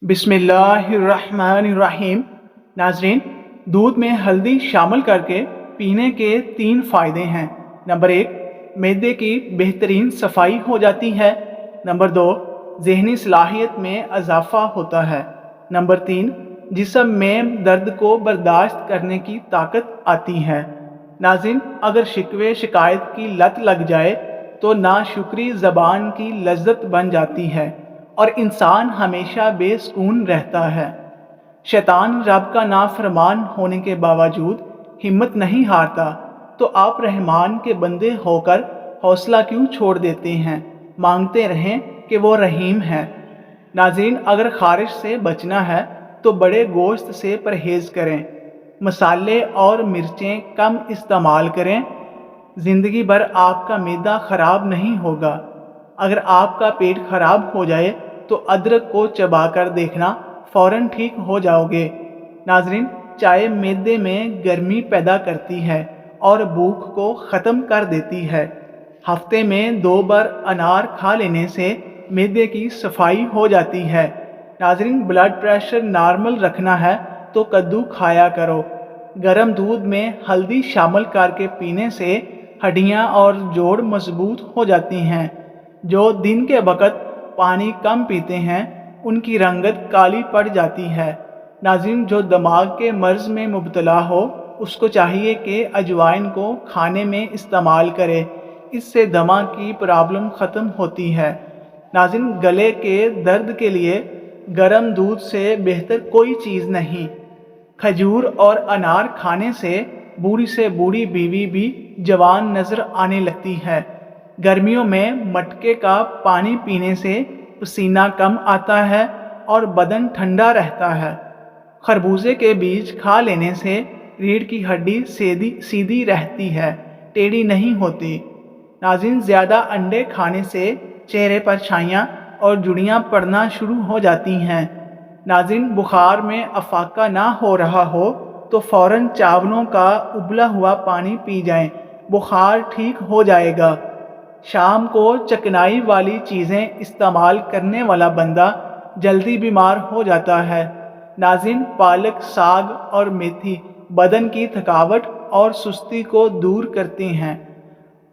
बिस्मिल्लाहिर्रहमानिर्रहीम। नाजरीन, दूध में हल्दी शामिल करके पीने के 3 फ़ायदे हैं। नंबर 1, मैदे की बेहतरीन सफाई हो जाती है। नंबर 2, जहनी सलाहियत में इजाफा होता है। नंबर 3, जिस्म में दर्द को बर्दाश्त करने की ताकत आती है। नाज़रीन, अगर शिकवे शिकायत की लत लग जाए तो नाशुक्री ज़बान की लज्जत बन जाती है और इंसान हमेशा बेसुकून रहता है। शैतान रब का नाफरमान होने के बावजूद हिम्मत नहीं हारता, तो आप रहमान के बंदे होकर हौसला क्यों छोड़ देते हैं। मांगते रहें कि वो रहीम है। नाज़रीन, अगर खारिश से बचना है तो बड़े गोश्त से परहेज़ करें, मसाले और मिर्चें कम इस्तेमाल करें। ज़िंदगी भर आपका मैदा ख़राब नहीं होगा। अगर आपका पेट खराब हो जाए तो अदरक को चबाकर देखना, फ़ौरन ठीक हो जाओगे। नाज़रीन, चाय मैदे में गर्मी पैदा करती है और भूख को ख़त्म कर देती है। हफ्ते में 2 बार अनार खा लेने से मैदे की सफाई हो जाती है। नाज़रीन, ब्लड प्रेशर नॉर्मल रखना है तो कद्दू खाया करो। गर्म दूध में हल्दी शामिल करके पीने से हड्डियां और जोड़ मजबूत हो जाती हैं। जो दिन के वक़्त पानी कम पीते हैं उनकी रंगत काली पड़ जाती है। नाज़रीन, जो दिमाग के मर्ज़ में मुब्तला हो उसको चाहिए कि अजवाइन को खाने में इस्तेमाल करे। इससे दमा की प्रॉब्लम ख़त्म होती है। नाज़रीन, गले के दर्द के लिए गर्म दूध से बेहतर कोई चीज़ नहीं। खजूर और अनार खाने से बूढ़ी से बूढ़ी बीवी भी जवान नज़र आने लगती है। गर्मियों में मटके का पानी पीने से पसीना कम आता है और बदन ठंडा रहता है। खरबूजे के बीज खा लेने से रीढ़ की हड्डी सीधी सीधी रहती है, टेढ़ी नहीं होती। नाज़रीन, ज़्यादा अंडे खाने से चेहरे पर छाइयाँ और जुड़ियाँ पड़ना शुरू हो जाती हैं। नाज़रीन, बुखार में अफाका ना हो रहा हो तो फ़ौरन चावलों का उबला हुआ पानी पी जाएं, बुखार ठीक हो जाएगा। शाम को चकनाई वाली चीज़ें इस्तेमाल करने वाला बंदा जल्दी बीमार हो जाता है। नाज़रीन, पालक, साग और मेथी बदन की थकावट और सुस्ती को दूर करते हैं।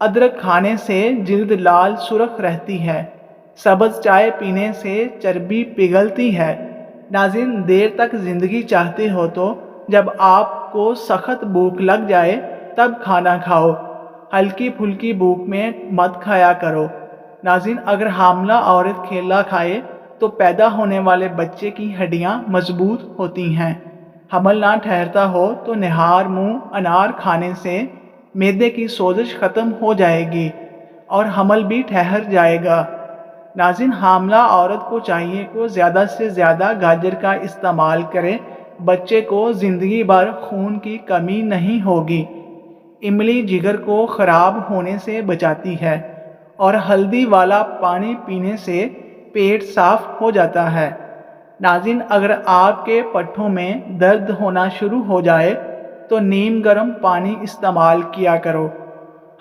अदरक खाने से जिल्द लाल सुर्ख रहती है। सब्ज़ चाय पीने से चर्बी पिघलती है। नाज़रीन, देर तक ज़िंदगी चाहते हो तो जब आपको सख्त भूख लग जाए तब खाना खाओ, हल्की फुल्की भूख में मत खाया करो। नाज़रीन, अगर हामला औरत केला खाए तो पैदा होने वाले बच्चे की हड्डियां मजबूत होती हैं। हमल ना ठहरता हो तो निहार मुंह अनार खाने से मैदे की सोजिश ख़त्म हो जाएगी और हमल भी ठहर जाएगा। नाज़रीन, हामला औरत को चाहिए कि ज़्यादा से ज़्यादा गाजर का इस्तेमाल करें, बच्चे को ज़िंदगी भर खून की कमी नहीं होगी। इमली जिगर को ख़राब होने से बचाती है और हल्दी वाला पानी पीने से पेट साफ हो जाता है। नाज़रीन, अगर आपके पट्ठों में दर्द होना शुरू हो जाए तो नीम गर्म पानी इस्तेमाल किया करो।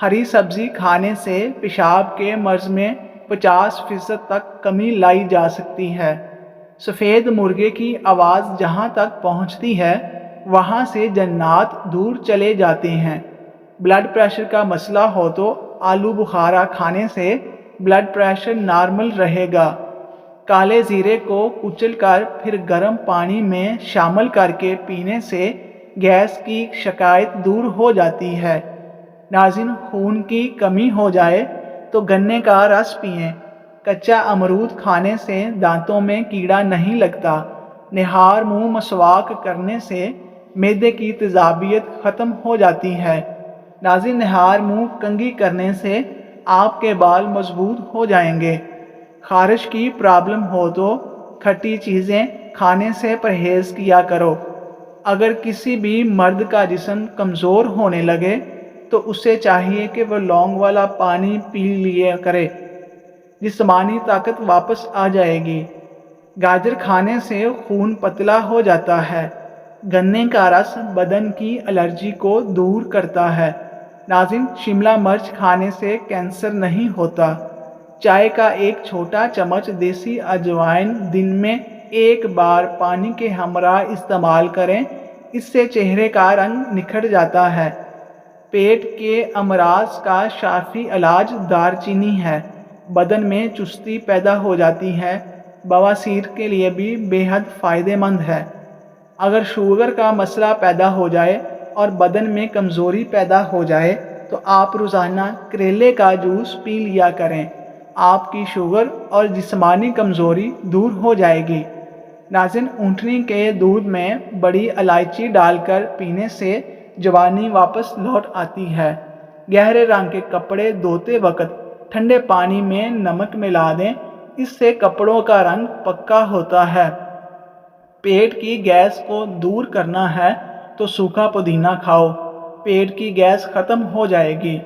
हरी सब्ज़ी खाने से पेशाब के मर्ज़ में 50% तक कमी लाई जा सकती है। सफ़ेद मुर्गे की आवाज़ जहाँ तक पहुँचती है वहाँ से जन्नात दूर चले जाते हैं। ब्लड प्रेशर का मसला हो तो आलू बुखारा खाने से ब्लड प्रेशर नॉर्मल रहेगा। काले ज़ीरे को कुचलकर फिर गर्म पानी में शामिल करके पीने से गैस की शिकायत दूर हो जाती है। नाज़रीन, खून की कमी हो जाए तो गन्ने का रस पिएं। कच्चा अमरूद खाने से दांतों में कीड़ा नहीं लगता। निहार मुंह मसवाक करने से मैदे की तेज़ाबियत ख़त्म हो जाती है। नाज़रीन, निहार मुंह कंघी करने से आपके बाल मजबूत हो जाएंगे। खारिश की प्रॉब्लम हो तो खट्टी चीज़ें खाने से परहेज़ किया करो। अगर किसी भी मर्द का जिस्म कमज़ोर होने लगे तो उसे चाहिए कि वह लौंग वाला पानी पी लिया करे, जिस्मानी ताकत वापस आ जाएगी। गाजर खाने से खून पतला हो जाता है। गन्ने का रस बदन की एलर्जी को दूर करता है। नाज़रीन, शिमला मिर्च खाने से कैंसर नहीं होता। चाय का एक छोटा चम्मच देसी अजवाइन दिन में ایک بار پانی کے ہمراہ استعمال کریں، اس سے چہرے کا رنگ نکھر جاتا ہے۔ پیٹ کے امراض کا شافی علاج دار چینی ہے۔ بدن میں چستی پیدا ہو جاتی ہے، بواسیر کے لیے بھی بے حد فائدہ مند ہے۔ اگر شوگر کا مسئلہ پیدا ہو جائے اور بدن میں کمزوری پیدا ہو جائے تو آپ روزانہ کریلے کا جوس پی لیا کریں، آپ کی شوگر اور جسمانی کمزوری دور ہو جائے گی۔ ناظرین، اونٹنی کے دودھ میں بڑی الائچی ڈال کر پینے سے جوانی واپس لوٹ آتی ہے۔ گہرے رنگ کے کپڑے دھوتے وقت ٹھنڈے پانی میں نمک ملا دیں، اس سے کپڑوں کا رنگ پکا ہوتا ہے۔ پیٹ کی گیس کو دور کرنا ہے تو سوکھا پودینہ کھاؤ، پیٹ کی گیس ختم ہو جائے گی۔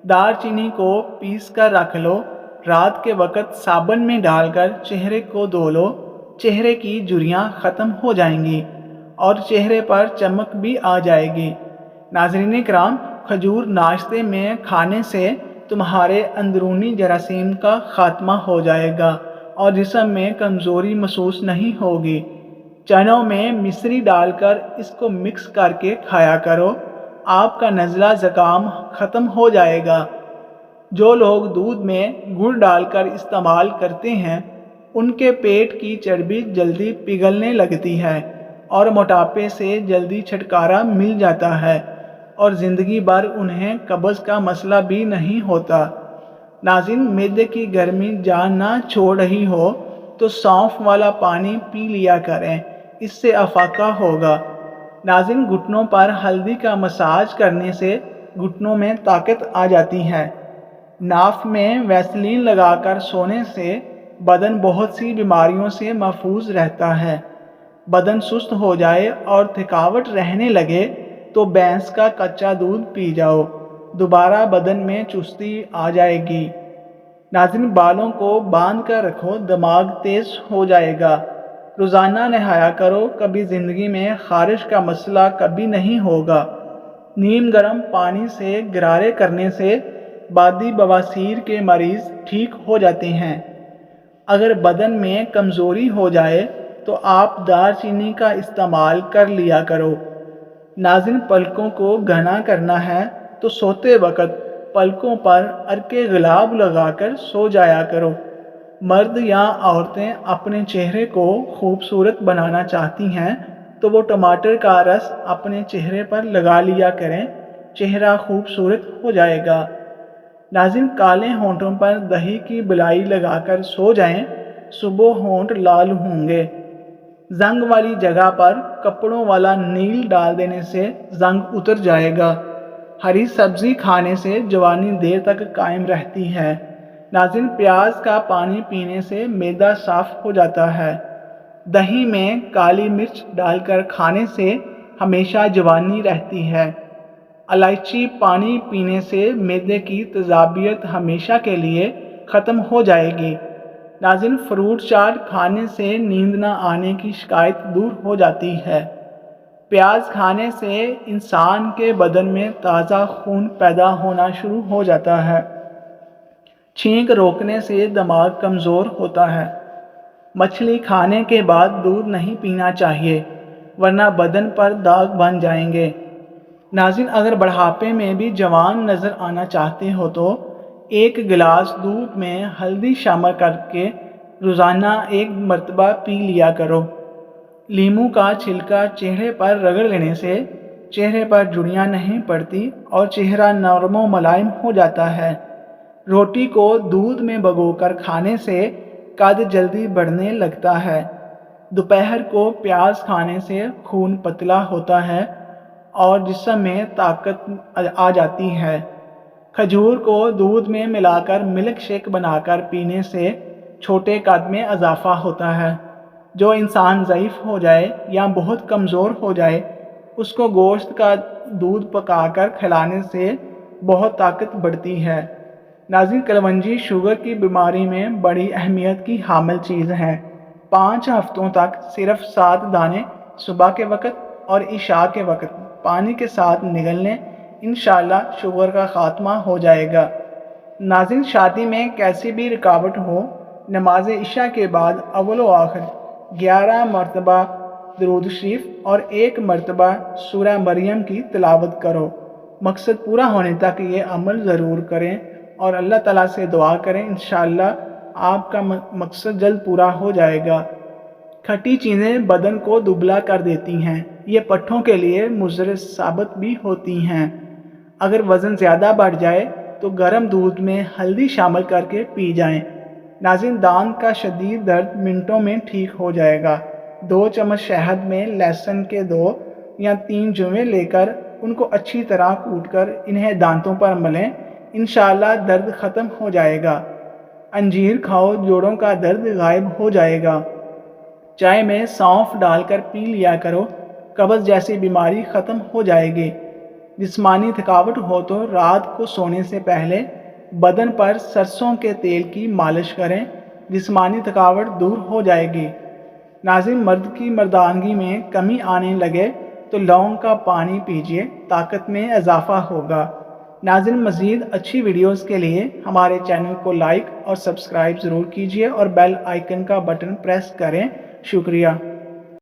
دار چینی کو پیس کر رکھ لو، رات کے وقت صابن میں ڈال کر چہرے کو دھو لو، چہرے کی جھریاں ختم ہو جائیں گی اور چہرے پر چمک بھی آ جائے گی۔ ناظرین کرام، کھجور ناشتے میں کھانے سے تمہارے اندرونی جراثیم کا خاتمہ ہو جائے گا اور جسم میں کمزوری محسوس نہیں ہوگی۔ چنوں میں مصری ڈال کر اس کو مکس کر کے کھایا کرو، آپ کا نزلہ زکام ختم ہو جائے گا۔ جو لوگ دودھ میں گڑ ڈال کر استعمال کرتے ہیں ان کے پیٹ کی چربی جلدی پگھلنے لگتی ہے اور موٹاپے سے جلدی چھٹکارا مل جاتا ہے اور زندگی بھر انہیں قبض کا مسئلہ بھی نہیں ہوتا۔ ناظرین، معدے کی گرمی جان نہ چھوڑ رہی ہو تو سونف والا پانی پی لیا کریں، اس سے افاقہ ہوگا۔ ناظرین، گھٹنوں پر ہلدی کا مساج کرنے سے گھٹنوں میں طاقت آ جاتی ہے۔ ناف میں ویسلین لگا کر سونے سے بدن بہت سی بیماریوں سے محفوظ رہتا ہے۔ بدن سست ہو جائے اور تھکاوٹ رہنے لگے تو بھینس کا کچا دودھ پی جاؤ، دوبارہ بدن میں چستی آ جائے گی۔ ناظرین، بالوں کو باندھ کر رکھو، دماغ تیز ہو جائے گا۔ روزانہ نہایا کرو، کبھی زندگی میں خارش کا مسئلہ کبھی نہیں ہوگا۔ نیم گرم پانی سے غرارے کرنے سے بادی بواسیر کے مریض ٹھیک ہو جاتے ہیں۔ اگر بدن میں کمزوری ہو جائے تو آپ دار چینی کا استعمال کر لیا کرو۔ ناظرین، پلکوں کو گھنا کرنا ہے تو سوتے وقت پلکوں پر عرق گلاب لگا کر سو جایا کرو۔ مرد یا عورتیں اپنے چہرے کو خوبصورت بنانا چاہتی ہیں تو وہ ٹماٹر کا رس اپنے چہرے پر لگا لیا کریں، چہرہ خوبصورت ہو جائے گا۔ ناظرین، کالے ہونٹوں پر دہی کی بلائی لگا کر سو جائیں، صبح ہونٹ لال ہوں گے۔ زنگ والی جگہ پر کپڑوں والا نیل ڈال دینے سے زنگ اتر جائے گا۔ ہری سبزی کھانے سے جوانی دیر تک قائم رہتی ہے۔ ناظرین، پیاز کا پانی پینے سے معدہ صاف ہو جاتا ہے۔ دہی میں کالی مرچ ڈال کر کھانے سے ہمیشہ جوانی رہتی ہے۔ الائچی پانی پینے سے معدے کی تیزابیت ہمیشہ کے لیے ختم ہو جائے گی۔ ناظرین، فروٹ چاٹ کھانے سے نیند نہ آنے کی شکایت دور ہو جاتی ہے۔ پیاز کھانے سے انسان کے بدن میں تازہ خون پیدا ہونا شروع ہو جاتا ہے۔ چھینک روکنے سے دماغ کمزور ہوتا ہے۔ مچھلی کھانے کے بعد دودھ نہیں پینا چاہیے ورنہ بدن پر داغ بن جائیں گے۔ ناظرین، اگر بڑھاپے میں بھی جوان نظر آنا چاہتے ہو تو ایک گلاس دودھ میں ہلدی شامل کر کے روزانہ 1 مرتبہ پی لیا کرو۔ لیموں کا چھلکا چہرے پر رگڑ لینے سے چہرے پر جھریاں نہیں پڑتی اور چہرہ نرم و ملائم ہو جاتا ہے۔ روٹی کو دودھ میں بھگو کر کھانے سے قد جلدی بڑھنے لگتا ہے۔ دوپہر کو پیاز کھانے سے خون پتلا ہوتا ہے اور جسم میں طاقت آ جاتی ہے۔ کھجور کو دودھ میں ملا کر ملک شیک بنا کر پینے سے چھوٹے قد میں اضافہ ہوتا ہے۔ جو انسان ضعیف ہو جائے یا بہت کمزور ہو جائے اس کو گوشت کا دودھ پکا کر کھلانے سے بہت طاقت بڑھتی ہے۔ ناظرین، کلونجی شوگر کی بیماری میں بڑی اہمیت کی حامل چیز ہے۔ 5 ہفتوں تک صرف 7 دانے صبح کے وقت اور عشاء کے وقت پانی کے ساتھ نگل لیں، انشاءاللہ شوگر کا خاتمہ ہو جائے گا۔ ناظرین، شادی میں کیسی بھی رکاوٹ ہو، نماز عشاء کے بعد اول و آخر 11 मरतबा दरूद शरीफ और 1 मरतबा सूरह मरियम की तिलावत करो। मकसद पूरा होने तक ये अमल ज़रूर करें और अल्लाह ताला से दुआ करें, इंशाअल्लाह आपका मकसद जल्द पूरा हो जाएगा। खट्टी चीज़ें बदन को दुबला कर देती हैं, ये पट्ठों के लिए मुज़र साबित भी होती हैं। अगर वज़न ज़्यादा बढ़ जाए तो गर्म दूध में हल्दी शामिल करके पी जाएं। नाज़रीन, दांत का शदीद दर्द मिनटों में ठीक हो जाएगा। 2 चम्मच शहद में लहसुन के 2 या 3 जुमें लेकर उनको अच्छी तरह कूटकर इन्हें दांतों पर मलें, इंशाअल्लाह दर्द ख़त्म हो जाएगा। अंजीर खाओ, जोड़ों का दर्द गायब हो जाएगा। चाय में सौंफ डालकर पी लिया करो, कब्ज़ जैसी बीमारी ख़त्म हो जाएगी। जिस्मानी थकावट हो तो रात को सोने से पहले बदन पर सरसों के तेल की मालिश करें, जिस्मानी थकावट दूर हो जाएगी। नाज़रीन, मर्द की मर्दानगी में कमी आने लगे तो लौंग का पानी पीजिए, ताकत में इजाफा होगा। नाज़रीन, मज़ीद अच्छी वीडियोस के लिए हमारे चैनल को लाइक और सब्सक्राइब ज़रूर कीजिए और बेल आइकन का बटन प्रेस करें। शुक्रिया।